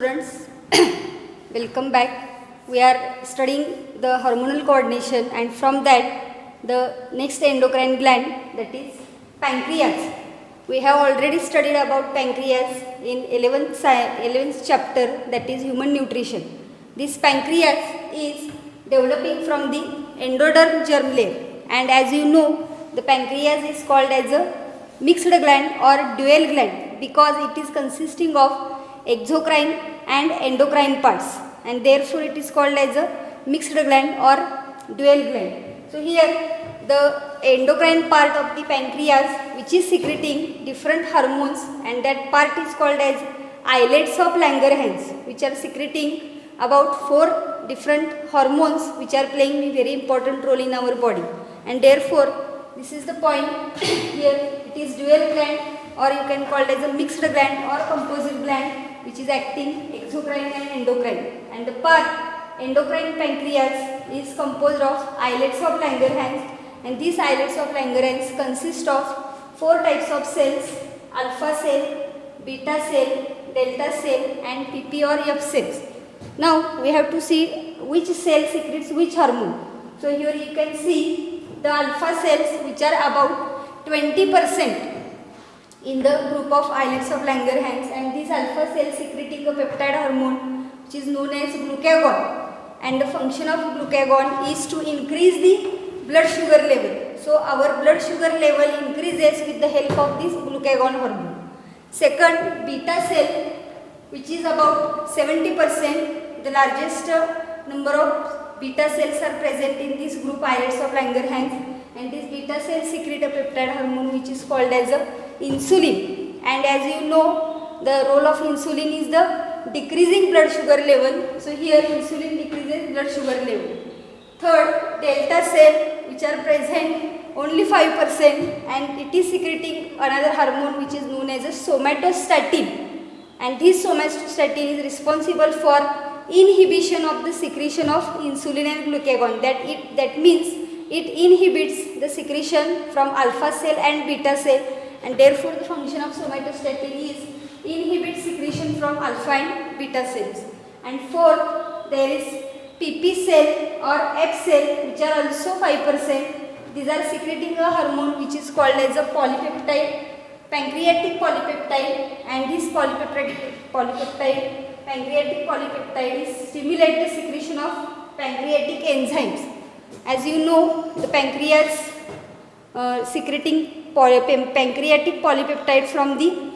Students, welcome back. We are studying the hormonal coordination, and from that the next endocrine gland, that is pancreas. We have already studied about pancreas in 11th chapter, that is human nutrition. This pancreas is developing from the endoderm germ layer, and as you know, the pancreas is called as a mixed gland or dual gland because it is consisting of exocrine and endocrine parts, and therefore it is called as a mixed gland or dual gland. So here the endocrine part of the pancreas, which is secreting different hormones, and that part is called as islets of Langerhans, which are secreting about 4 different hormones which are playing a very important role in our body, and therefore this is the point. Here it is dual gland, or you can call it as a mixed gland or composite gland, which is acting exocrine and endocrine, and the part endocrine pancreas is composed of islets of Langerhans, and these islets of Langerhans consist of 4 types of cells: alpha cell, beta cell, delta cell, and PP or F cells. Now we have to see which cell secretes which hormone. So here you can see the alpha cells, which are about 20% in the group of islets of Langerhans, and these alpha cells secreting a peptide hormone which is known as glucagon, and the function of glucagon is to increase the blood sugar level. So our blood sugar level increases with the help of this glucagon hormone. Second, beta cell, which is about 70%, the largest number of beta cells are present in this group islets of Langerhans, and this beta cells secrete a peptide hormone which is called as a insulin, and as you know, the role of insulin is the decreasing blood sugar level. So here insulin decreases blood sugar level. Third, delta cell, which are present only 5%, and it is secreting another hormone which is known as a somatostatin, and this somatostatin is responsible for inhibition of the secretion of insulin and glucagon. That means it inhibits the secretion from alpha cell and beta cell, and therefore the function of somatostatin is inhibit secretion from alpha and beta cells. And fourth, there is PP cell or F cell, which are also 5%. These are secreting a hormone which is called as a polypeptide, pancreatic polypeptide, and this pancreatic polypeptide is stimulate the secretion of pancreatic enzymes. As you know, the pancreas secreting pancreatic polypeptide from the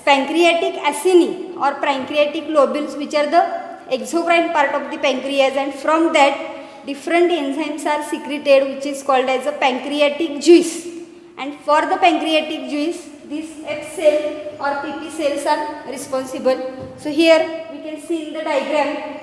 pancreatic acini or pancreatic lobules, which are the exocrine part of the pancreas, and from that different enzymes are secreted, which is called as a pancreatic juice. And for the pancreatic juice, these F cell or PP cells are responsible. So here we can see in the diagram,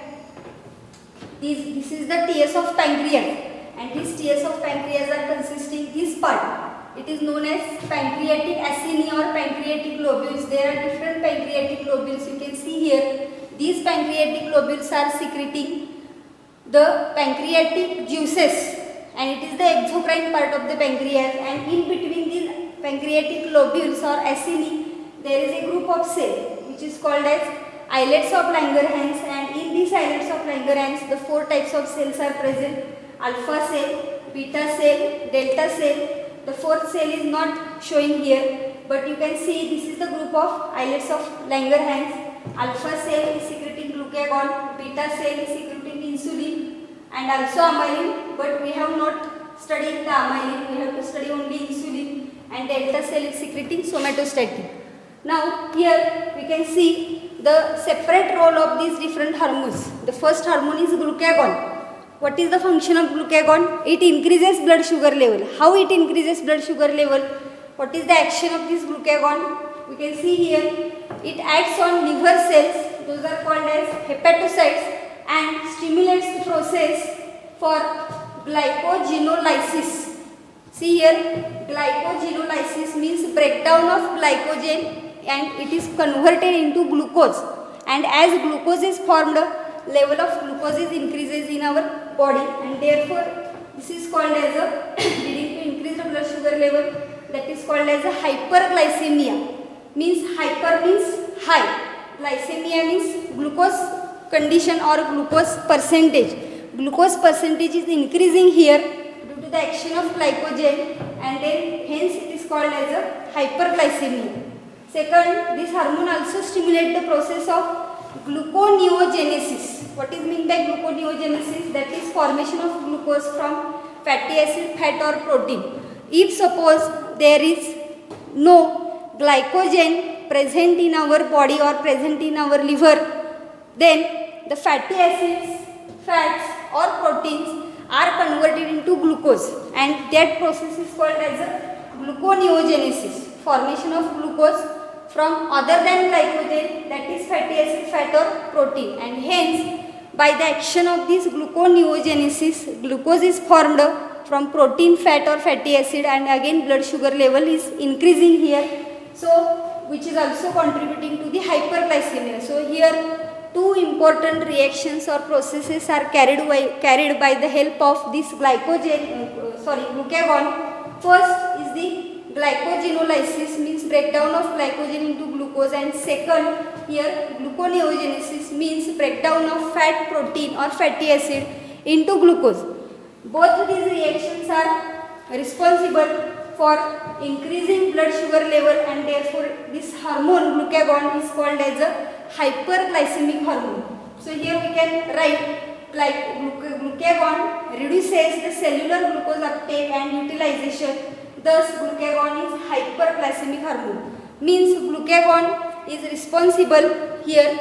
this is the Ts of pancreas, and these Ts of pancreas are consisting this part. It is known as pancreatic acini or pancreatic lobules. There are different pancreatic lobules. You can see here, these pancreatic lobules are secreting the pancreatic juices, and it is the exocrine part of the pancreas, and in between these pancreatic lobules or acini, there is a group of cells which is called as islets of Langerhans, and in these islets of Langerhans the 4 types of cells are present: alpha cell, beta cell, delta cell. The 4th cell is not showing here, but you can see this is the group of islets of Langerhans. Alpha cell is secreting glucagon, beta cell is secreting insulin and also amylin, but we have not studied the amylin, we have to study only insulin, and delta cell is secreting somatostatin. Now here we can see the separate role of these different hormones. The first hormone is glucagon. What is the function of glucagon? It increases blood sugar level. How it increases blood sugar level? What is the action of this glucagon? We can see here, it acts on liver cells, those are called as hepatocytes, and stimulates the process for glycogenolysis. See here, glycogenolysis means breakdown of glycogen, and it is converted into glucose, and as glucose is formed, level of glucose increases in our body, and therefore this is called as a leading to increased blood sugar level, that is called as a hyperglycemia. Means hyper means high, Hyperglycemia means glucose condition or glucose percentage. Glucose percentage is increasing here due to the action of glycogen, and then hence it is called as a hyperglycemia. Second, this hormone also stimulates the process of gluconeogenesis. What is meant by gluconeogenesis? That is formation of glucose from fatty acid, fat or protein. If suppose there is no glycogen present in our body or present in our liver, then the fatty acids, fats or proteins are converted into glucose, and that process is called as a gluconeogenesis, formation of glucose from other than glycogen, that is fatty acid, fat or protein, and hence by the action of this gluconeogenesis, glucose is formed from protein, fat or fatty acid, and again blood sugar level is increasing here, so which is also contributing to the hyperglycemia. So here two important reactions or processes are carried by the help of this glucagon. First is the glycogenolysis, means breakdown of glycogen into glucose, and second here gluconeogenesis means breakdown of fat, protein or fatty acid into glucose. Both these reactions are responsible for increasing blood sugar level, and therefore this hormone glucagon is called as a hyperglycemic hormone. So here we can write like glucagon reduces the cellular glucose uptake and utilization, thus glucagon is hyperglycemic hormone. Means glucagon is responsible here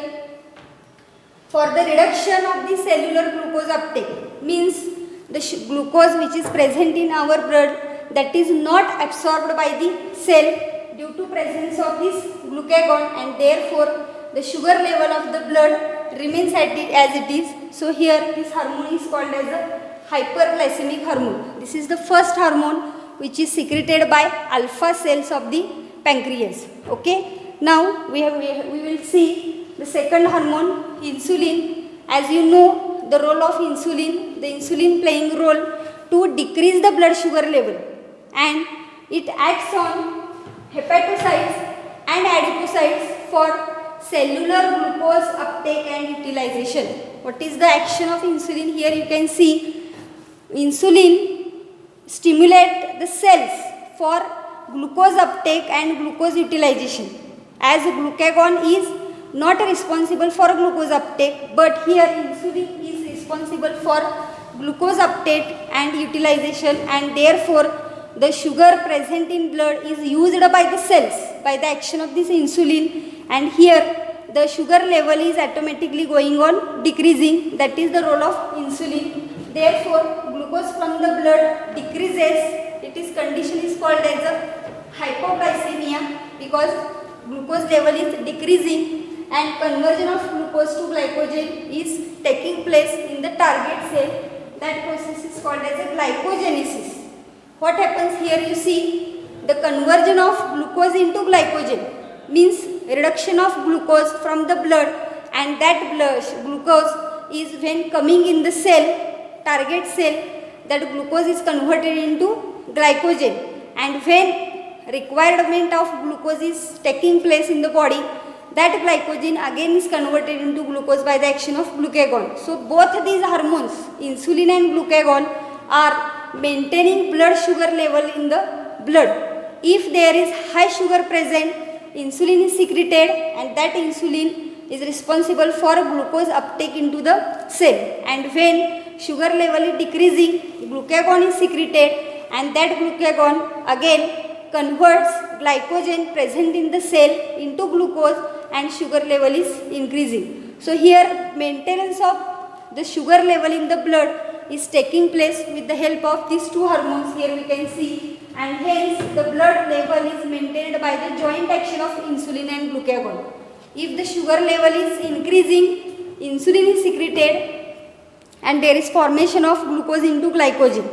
for the reduction of the cellular glucose uptake, means the glucose which is present in our blood that is not absorbed by the cell due to presence of this glucagon, and therefore the sugar level of the blood remains as it is. So here this hormone is called as a hyperglycemic hormone. This is the first hormone which is secreted by alpha cells of the pancreas. Okay. Now we will see the second hormone, insulin. As you know, the role of insulin, the insulin playing role to decrease the blood sugar level, and it acts on hepatocytes and adipocytes for cellular glucose uptake and utilization. What is the action of insulin? Here you can see insulin stimulate the cells for glucose uptake and glucose utilization, as glucagon is not responsible for glucose uptake, but here insulin is responsible for glucose uptake and utilization, and therefore the sugar present in blood is used by the cells by the action of this insulin, and here the sugar level is automatically going on decreasing. That is the role of insulin. Therefore glucose from the blood decreases. Its condition is called as a hypoglycemia, because glucose level is decreasing and conversion of glucose to glycogen is taking place in the target cell. That process is called as a glycogenesis. What happens here? You see the conversion of glucose into glycogen means reduction of glucose from the blood, and that glucose is when coming in the cell, target cell, that glucose is converted into glycogen, and when requirement of glucose is taking place in the body, that glycogen again is converted into glucose by the action of glucagon. So both these hormones, insulin and glucagon, are maintaining blood sugar level in the blood. If there is high sugar present, insulin is secreted, and that insulin is responsible for glucose uptake into the cell, and when sugar level is decreasing, glucagon is secreted, and that glucagon again converts glycogen present in the cell into glucose, and sugar level is increasing. So here maintenance of the sugar level in the blood is taking place with the help of these two hormones. Here we can see, and hence the blood level is maintained by the joint action of insulin and glucagon. If the sugar level is increasing, insulin is secreted and there is formation of glucose into glycogen.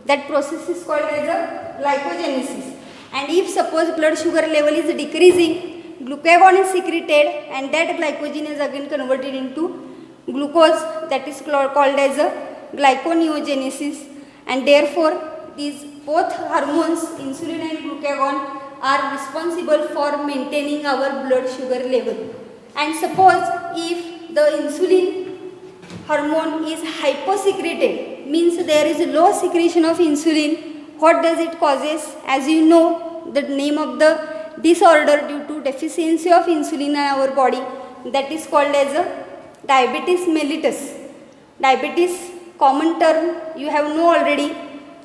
That process is called as a glycogenesis. And if suppose blood sugar level is decreasing, glucagon is secreted and that glycogen is again converted into glucose, that is called as a glyconeogenesis, and therefore these both hormones, insulin and glucagon, are responsible for maintaining our blood sugar level. And suppose if the insulin hormone is hyposecreted, means there is low secretion of insulin, what does it causes? As you know, the name of the disorder due to deficiency of insulin in our body, that is called as a diabetes mellitus. Diabetes, common term, you have know already.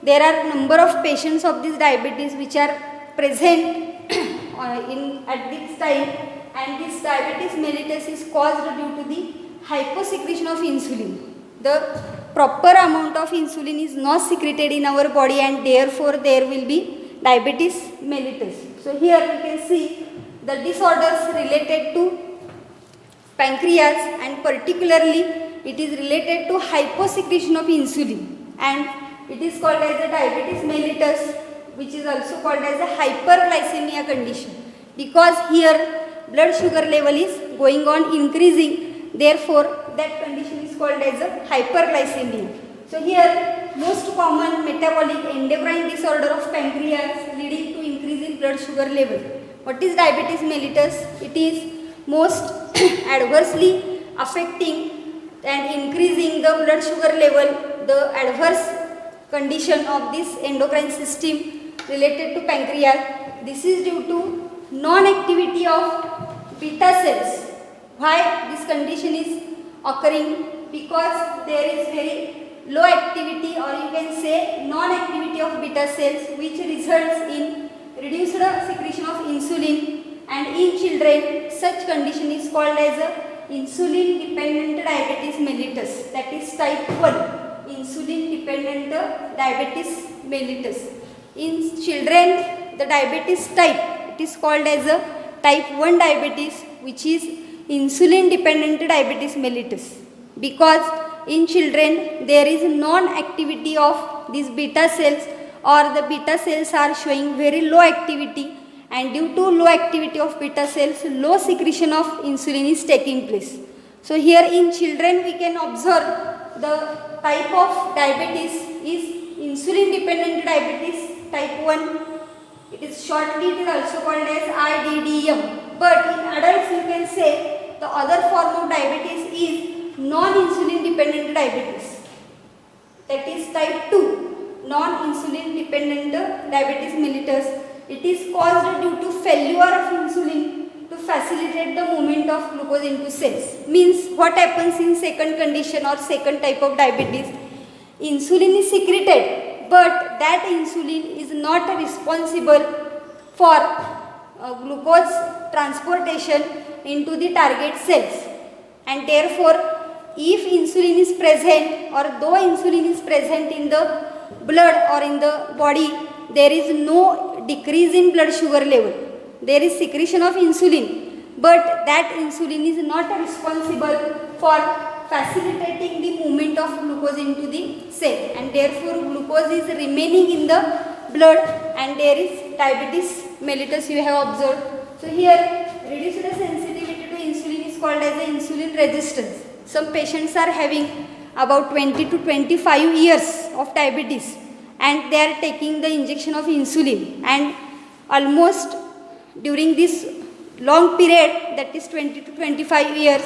There are number of patients of this diabetes which are present at this time, and this diabetes mellitus is caused due to the hyposecretion of insulin. The proper amount of insulin is not secreted in our body, and therefore there will be diabetes mellitus. So here we can see the disorders related to pancreas, and particularly it is related to hyposecretion of insulin, and it is called as a diabetes mellitus, which is also called as a hyperglycemia condition, because here blood sugar level is going on increasing, therefore that condition is called as a hyperglycemia. So here most common metabolic endocrine disorder of pancreas leading to increase in blood sugar level. What is diabetes mellitus? It is most adversely affecting and increasing the blood sugar level, the adverse condition of this endocrine system related to pancreas. This is due to non-activity of beta cells. Why this condition is occurring? Because there is very low activity, or you can say non-activity of beta cells, which results in reduced secretion of insulin, and in children such condition is called as a insulin dependent diabetes mellitus, that is type 1, insulin dependent diabetes mellitus. In children the diabetes type, it is called as a type 1 diabetes, which is insulin dependent diabetes mellitus, because in children there is non-activity of these beta cells, or the beta cells are showing very low activity, and due to low activity of beta cells, low secretion of insulin is taking place. So here in children we can observe the type of diabetes is insulin dependent diabetes type 1. It is shortly it is also called as IDDM. But in adults you can say the other form of diabetes is non-insulin dependent diabetes, that is type 2, non-insulin dependent diabetes mellitus. It is caused due to failure of insulin to facilitate the movement of glucose into cells. Means what happens in second condition or second type of diabetes? Insulin is secreted, but that insulin is not responsible for glucose transportation into the target cells, and therefore if insulin is present, or though insulin is present in the blood or in the body, there is no decrease in blood sugar level. There is secretion of insulin, but that insulin is not responsible for facilitating the movement of glucose into the cell, and therefore glucose is remaining in the blood, and there is diabetes mellitus you have observed. So here reduced sensitivity to insulin is called as a insulin resistance. Some patients are having about 20 to 25 years of diabetes, and they are taking the injection of insulin, and almost during this long period, that is 20 to 25 years,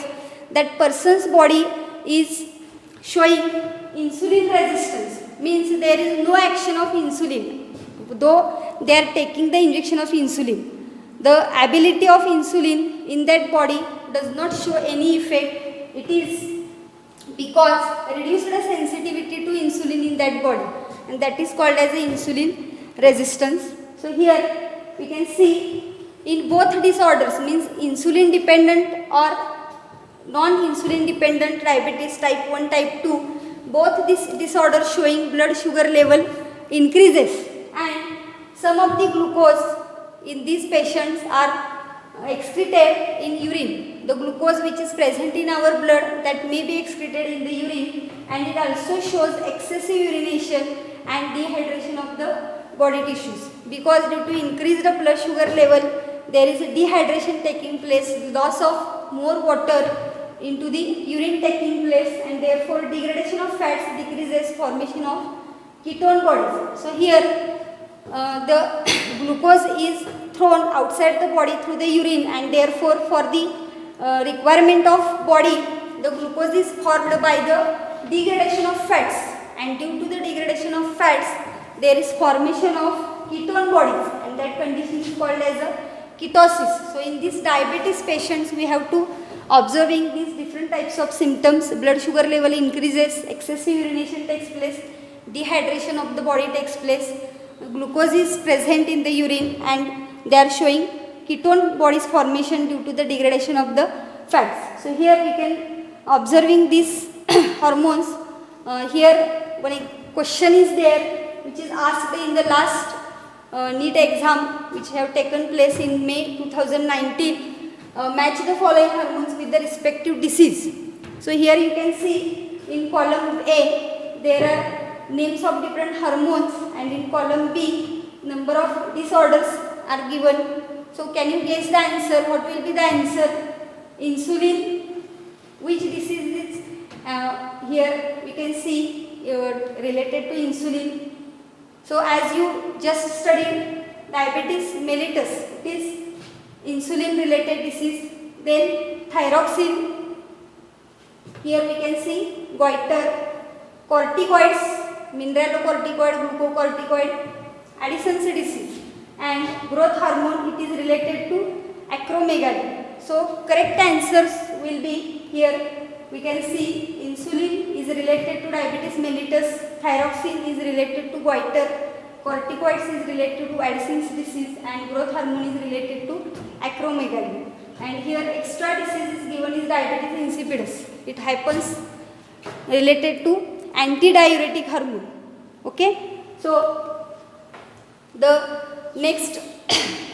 that person's body is showing insulin resistance, means there is no action of insulin though they are taking the injection of insulin. The ability of insulin in that body does not show any effect. It is because reduced sensitivity to insulin in that body, and that is called as a insulin resistance. So here we can see in both disorders, means insulin dependent or non-insulin dependent diabetes type 1, type 2, both these disorders showing blood sugar level increases, and some of the glucose in these patients are excreted in urine. The glucose which is present in our blood, that may be excreted in the urine, and it also shows excessive urination and dehydration of the body tissues, because due to increased blood sugar level there is a dehydration taking place, loss of more water into the urine taking place, and therefore degradation of fats decreases, formation of ketone bodies. So here the glucose is thrown outside the body through the urine, and therefore for the requirement of body, the glucose is formed by the degradation of fats, and due to the degradation of fats there is formation of ketone bodies, and that condition is called as a ketosis. So in these diabetes patients we have to observing these different types of symptoms. Blood sugar level increases, excessive urination takes place, dehydration of the body takes place, glucose is present in the urine, and they are showing ketone bodies formation due to the degradation of the fats. So here we can observing these hormones. Here one question is there which is asked in the last NEET exam which have taken place in May 2019. Match the following hormones with the respective disease. So here you can see in column A there are names of different hormones, and in column B number of disorders are given. So can you guess the answer? What will be the answer? Insulin. Which disease is here we can see related to insulin. So as you just studied diabetes mellitus, it is insulin related disease. Then thyroxine, here we can see goiter, corticoids, mineralocorticoid, glucocorticoid, Addison's disease, and growth hormone, it is related to acromegaly. So correct answers will be here. We can see insulin is related to diabetes mellitus, thyroxine is related to goiter, corticoids is related to Addison's disease, and growth hormone is related to acromegaly. And here extra disease is given is diabetes insipidus. It happens related to antidiuretic hormone. Okay. So the next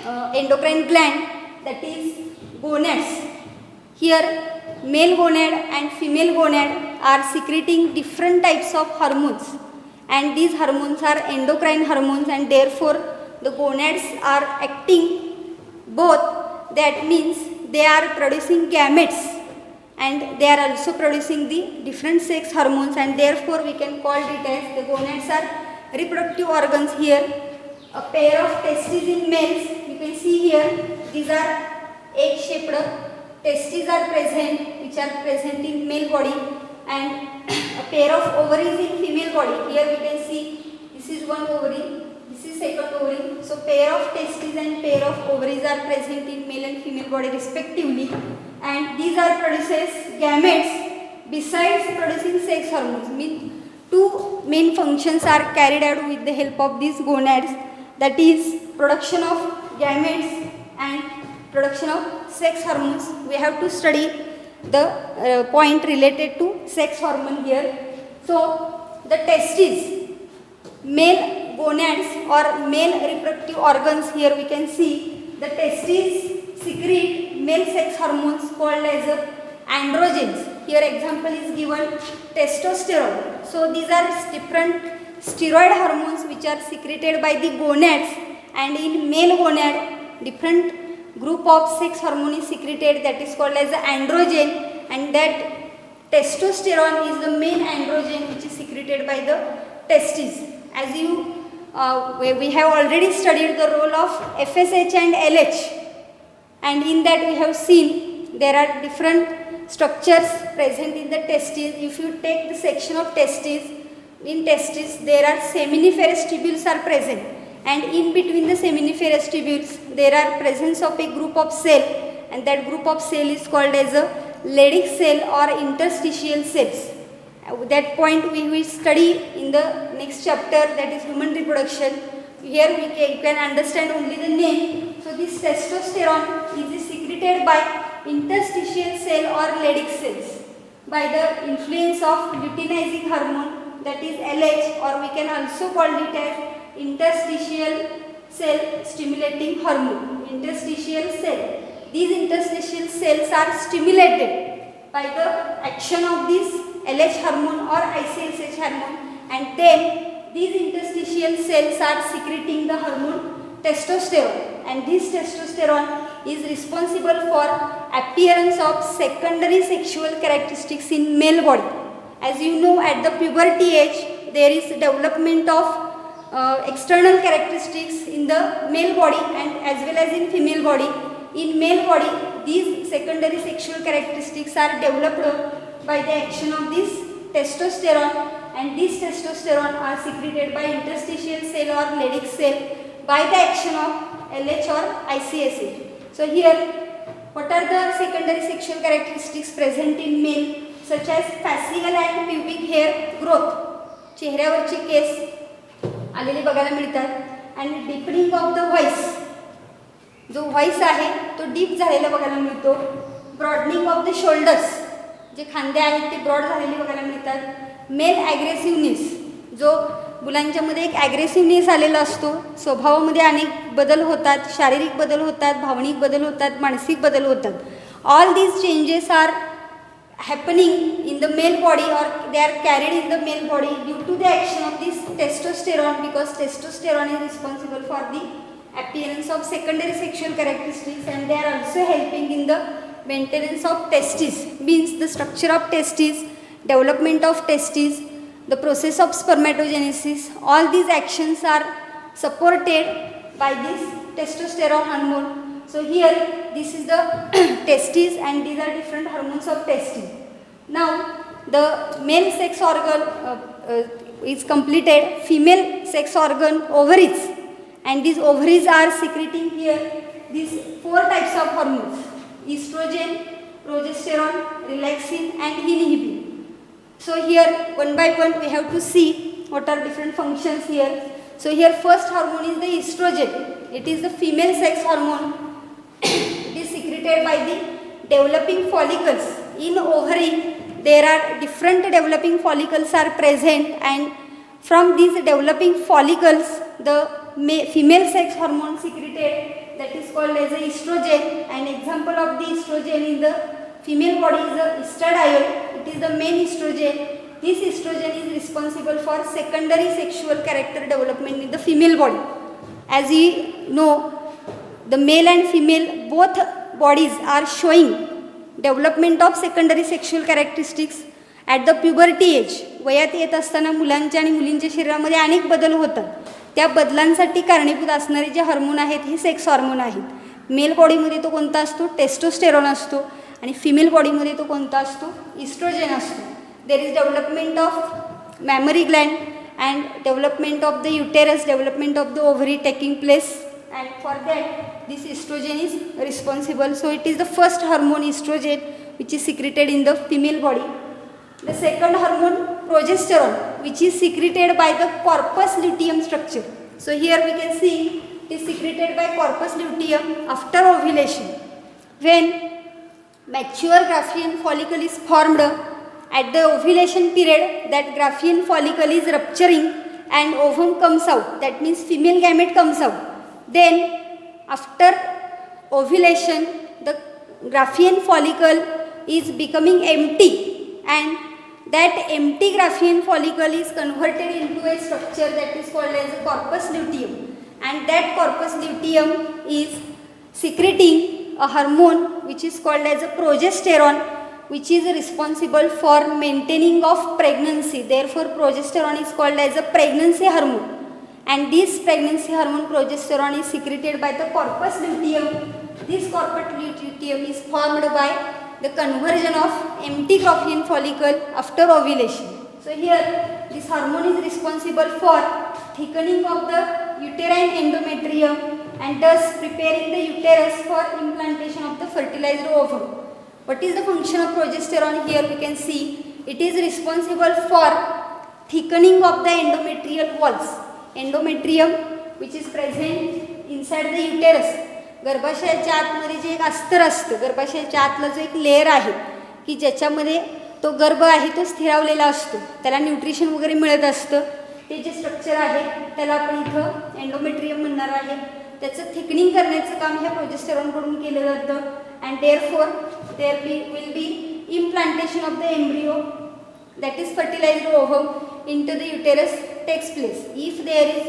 endocrine gland, that is gonads. Here male gonad and female gonad are secreting different types of hormones, and these hormones are endocrine hormones, and therefore the gonads are acting both. That means they are producing gametes, and they are also producing the different sex hormones, and therefore we can call it as the gonads are reproductive organs. Here a pair of testes in males, you can see here these are egg-shaped testes are present, which are present in male body, and a pair of ovaries in female body. Here we can see this is one ovary, this is second ovary. So pair of testes and pair of ovaries are present in male and female body respectively, and these are produces gametes besides producing sex hormones. Mean two main functions are carried out with the help of these gonads, that is production of gametes and production of sex hormones. We have to study the point related to sex hormone here. So the testes, male gonads or male reproductive organs, here we can see the testes secrete male sex hormones called as androgens. Here example is given testosterone. So these are different steroid hormones which are secreted by the gonads, and in male gonad different group of sex hormone is secreted, that is called as the androgen, and that testosterone is the main androgen which is secreted by the testes. As you we have already studied the role of FSH and LH, and in that we have seen there are different structures present in the testes. If you take the section of testes, in testes there are seminiferous tubules are present, and in between the seminiferous tubules there are presence of a group of cell, and that group of cell is called as a Leydig cell or interstitial cells. That point we will study in the next chapter, that is human reproduction. Here we can understand only the name. So this testosterone is secreted by interstitial cell or Leydig cells by the influence of luteinizing hormone, that is LH, or we can also call it as interstitial cell stimulating hormone. Interstitial cell. These interstitial cells are stimulated by the action of this LH hormone or ICSH hormone, and then these interstitial cells are secreting the hormone testosterone, and this testosterone is responsible for appearance of secondary sexual characteristics in male body. As you know, at the puberty age there is development of external characteristics in the male body and as well as in female body. in male body, these secondary sexual characteristics are developed by the action of this testosterone, and these testosterone are secreted by interstitial cell or Leydig cell by the action of LH or IC acid. So here, what are the secondary sexual characteristics present in male, such as facial and pubic hair growth, चेहऱ्यावरचे case आलेले बघायला मिळतात, and deepening of the voice, जो voice आहे तो deep झालेला बघायला मिळतो, ब्रॉडनिंग ऑफ द शोल्डर्स, जे खांदे आहेत ते ब्रॉड झालेले बघायला मिळतात, मेल ॲग्रेसिव्हनेस, जो मुलांच्यामध्ये एक ॲग्रेसिव्हनेस आलेला असतो, स्वभावामध्ये अनेक बदल होतात, शारीरिक बदल होतात, भावनिक बदल होतात, मानसिक बदल होतात. All these changes are happening in the male body, or they are carried in the male body due to the action of this testosterone, because testosterone is responsible for the appearance of secondary sexual characteristics, and they are also helping in the maintenance of testes, means the structure of testes, development of testes, the process of spermatogenesis. All these actions are supported by this testosterone hormone. So here this is the testes, and these are different hormones of testes. Now the male sex organ is completed, female sex organ ovaries, and these ovaries are secreting here these 4 types of hormones: estrogen, progesterone, relaxin and inhibin. So here one by one we have to see what are different functions here. So here first hormone is the estrogen. It is the female sex hormone. It is secreted by the developing follicles. In ovary there are different developing follicles are present, and from these developing follicles the female sex hormone secreted, that is called as a estrogen. An example of the estrogen in the female body is the estradiol. It is the main estrogen. This estrogen is responsible for secondary sexual character development in the female body. As we know, the male and female both bodies are showing development of secondary sexual characteristics at the puberty age. वयात येत असताना मुलांच्या आणि मुलींच्या शरीरामध्ये अनेक बदल होतात. त्या बदलांसाठी कारणीभूत असणारे जे हार्मोन आहेत हे सेक्स हार्मोन आहेत. मेल बॉडीमध्ये तो कोणता असतो? टेस्टोस्टेरॉन असतो, आणि फिमेल बॉडीमध्ये तो कोणता असतो? इस्ट्रोजेन असतो. There is development of memory Gland and development of the uterus, development of the ovary taking place, and for that this estrogen is responsible. So it is the first hormone, estrogen, which is secreted in the female body. The second hormone, progesterone, which is secreted by the corpus luteum structure. So here we can see it is secreted by corpus luteum after ovulation. When mature Graafian follicle is formed at the ovulation period, that Graafian follicle is rupturing and ovum comes out, that means female gamete comes out. Then after ovulation the Graafian follicle is becoming empty, and that empty Graafian follicle is converted into a structure that is called as a corpus luteum, and that corpus luteum is secreting a hormone which is called as a progesterone, which is responsible for maintaining of pregnancy. Therefore progesterone is called as a pregnancy hormone. And this pregnancy hormone progesterone is secreted by the corpus luteum. This corpus luteum is formed by the conversion of empty Graafian follicle after ovulation. So here this hormone is responsible for thickening of the uterine endometrium, and thus preparing the uterus for implantation of the fertilized ovum. What is the function of progesterone? Here we can see it is responsible for thickening of the endometrial walls. Endometrium, which is present inside the uterus, गर्भाशयाच्या आतमध्ये जे एक अस्तर असतं, गर्भाशयाच्या आतला जो एक layer आहे की ज्याच्यामध्ये तो गर्भ आहे तो स्थिरावलेला असतो, त्याला न्यूट्रिशन वगैरे मिळत असतं, ते जे स्ट्रक्चर आहे त्याला आपण इथं एंडोमेट्रियम म्हणणार आहे. त्याचं थिकनिंग करण्याचं काम ह्या प्रोजेस्टेरॉनकडून केलं जातं. And therefore will be implantation of the embryo, that is fertilized ovum into the uterus takes place. If there is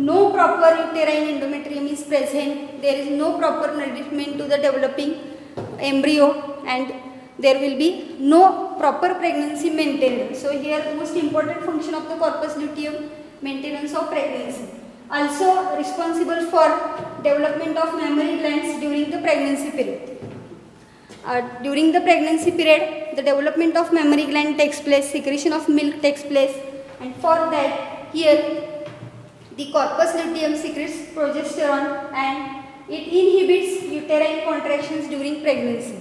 no proper uterine endometrium is present, there is no proper nourishment to the developing embryo, and there will be no proper pregnancy maintained. So here most important function of the corpus luteum, maintenance of pregnancy. Also responsible for development of mammary glands during the pregnancy period. During the pregnancy period, the development of mammary gland takes place, secretion of milk takes place, and for that here the corpus luteum secretes progesterone and it inhibits uterine contractions during pregnancy.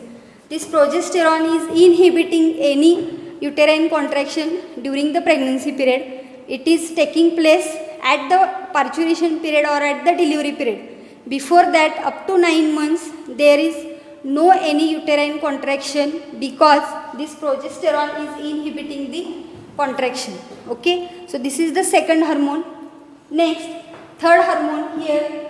This progesterone is inhibiting any uterine contraction during the pregnancy period. It is taking place at the parturition period or at the delivery period. Before that, up to 9 months, there is no any uterine contraction because this progesterone is inhibiting the contraction. Okay, so this is the second hormone. Next, third hormone here,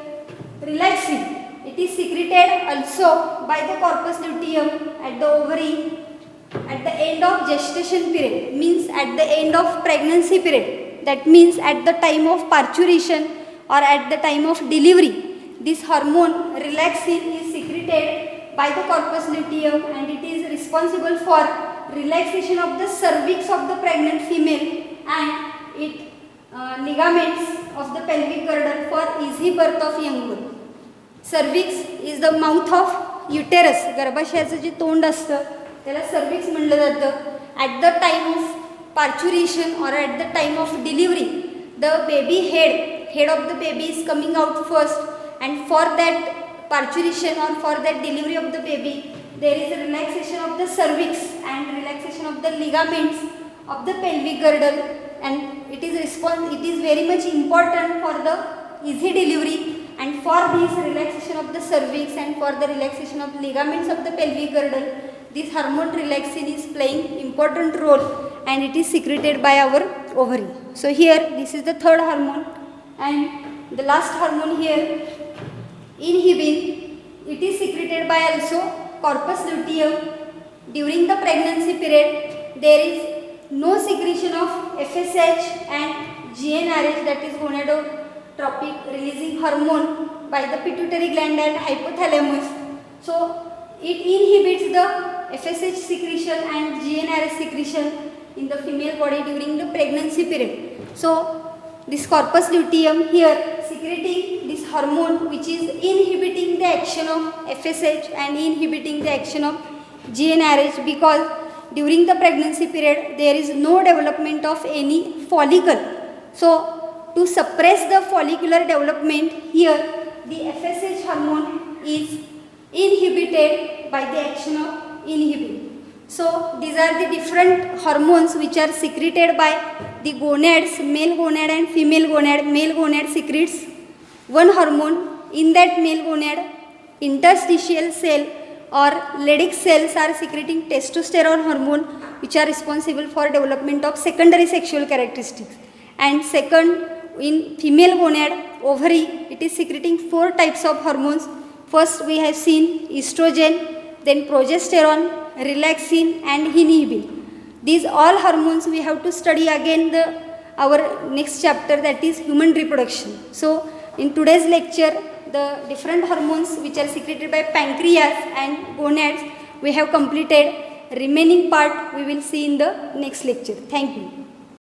relaxin. It is secreted also by the corpus luteum at the ovary at the end of gestation period, means at the end of pregnancy period. That means at the time of parturition or at the time of delivery. This hormone relaxin is secreted by the corpus luteum and it is responsible for relaxation of the cervix of the pregnant female and it ligaments of the pelvic girdle for easy birth of young one. Cervix is the mouth of uterus. गर्भाशयाचं जे तोंड असतं त्याला cervix म्हणलं जातं. At the time of parturition or at the time of delivery, the baby head of the baby is coming out first, and for that parturition or for that delivery of the baby, there is a relaxation of the cervix and relaxation of the ligaments of the pelvic girdle, and it is very much important for the easy delivery. And for this relaxation of the cervix and for the relaxation of ligaments of the pelvic girdle, this hormone relaxin is playing important role and it is secreted by our ovary. So here this is the third hormone, and the last hormone here, inhibin. It is secreted by also corpus luteum. During the pregnancy period, there is no secretion of FSH and GnRH, that is gonadotropic releasing hormone, by the pituitary gland and hypothalamus. So it inhibits the FSH secretion and GnRH secretion in the female body during the pregnancy period. So this corpus luteum here secreting this hormone which is inhibiting the action of FSH and inhibiting the action of GnRH, because during the pregnancy period there is no development of any follicle. So to suppress the follicular development, here the FSH hormone is inhibited by the action of inhibin. So these are the different hormones which are secreted by the gonads, male gonad and female gonad. Male gonad secretes one hormone. In that male gonad, interstitial cell or Leydig cells are secreting testosterone hormone, which are responsible for development of secondary sexual characteristics. And second, in female gonad, ovary, it is secreting 4 types of hormones. First we have seen estrogen, then progesterone, relaxin and inhibin. These all hormones we have to study again our next chapter, that is human reproduction. So in today's lecture, the different hormones which are secreted by pancreas and gonads we have completed. Remaining part we will see in the next lecture. Thank you.